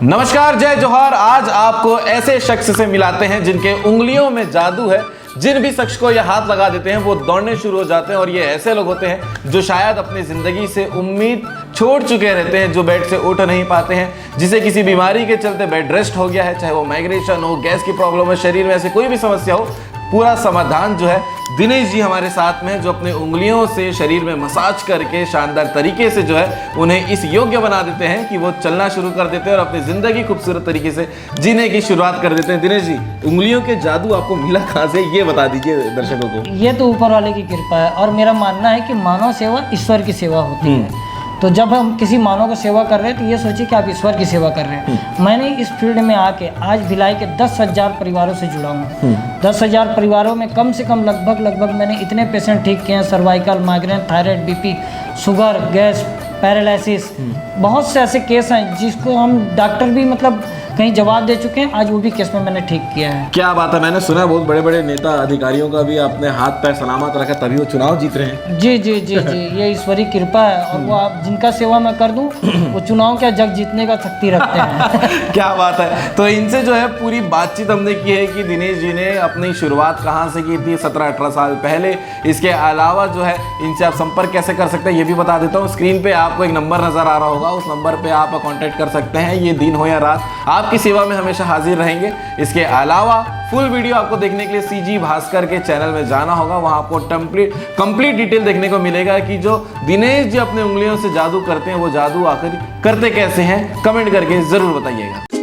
नमस्कार, जय जोहार। आज आपको ऐसे शख्स से मिलाते हैं जिनके उंगलियों में जादू है। जिन भी शख्स को ये हाथ लगा देते हैं वो दौड़ने शुरू हो जाते हैं। और ये ऐसे लोग होते हैं जो शायद अपनी जिंदगी से उम्मीद छोड़ चुके रहते हैं, जो बेड से उठ नहीं पाते हैं, जिसे किसी बीमारी के चलते बेड रेस्ट हो गया है, चाहे वो माइग्रेशन हो, गैस की प्रॉब्लम है, शरीर में ऐसे कोई भी समस्या हो, पूरा समाधान जो है दिनेश जी हमारे साथ में, जो अपने उंगलियों से शरीर में मसाज करके शानदार तरीके से जो है उन्हें इस योग्य बना देते हैं कि वो चलना शुरू कर देते हैं और अपनी जिंदगी खूबसूरत तरीके से जीने की शुरुआत कर देते हैं। दिनेश जी, उंगलियों के जादू आपको मिला कहाँ से, ये बता दीजिए दर्शकों को। ये तो ऊपर वाले की कृपा है और मेरा मानना है कि मानव सेवा ईश्वर की सेवा होती है। तो जब हम किसी मानव को सेवा कर रहे हैं तो ये सोचिए कि आप ईश्वर की सेवा कर रहे हैं। मैंने इस फील्ड में आके आज भिलाई के 10,000 परिवारों से जुड़ा हूँ। 10,000 परिवारों में कम से कम लगभग मैंने इतने पेशेंट ठीक किए हैं, cervical, migraine, thyroid, BP, sugar, gas, paralysis, बहुत से ऐसे केस हैं जिसको हम डॉक्टर भी मतलब कहीं जवाब दे चुके हैं। आज वो भी केस में मैंने ठीक किया है। क्या बात है, मैंने सुना बहुत बड़े बड़े नेता अधिकारियों का भी आपने हाथ पैर सलामत रखा तभी वो चुनाव जीत रहे हैं। जी जी जी जी, ये ईश्वरी कृपा है। और वो आप जिनका सेवा मैं कर दूं वो चुनाव क्या जग जीतने का शक्ति रखते हैं। क्या बात है। तो इनसे जो है पूरी बातचीत हमने की है कि दिनेश जी ने अपनी शुरुआत कहाँ से की थी 17-18 साल पहले। इसके अलावा जो है इनसे आप संपर्क कैसे कर सकते हैं ये भी बता देता हूँ। स्क्रीन पे आपको एक नंबर नजर आ रहा होगा, उस नंबर पे आप कांटेक्ट कर सकते हैं। ये दिन हो या रात आपकी सेवा में हमेशा हाजिर रहेंगे। इसके अलावा फुल वीडियो आपको देखने के लिए सीजी भास्कर के चैनल में जाना होगा। वहां आपको कंप्लीट डिटेल देखने को मिलेगा कि जो दिनेश जी अपने उंगलियों से जादू करते हैं वो जादू आखिर करते कैसे हैं। कमेंट करके जरूर बताइएगा।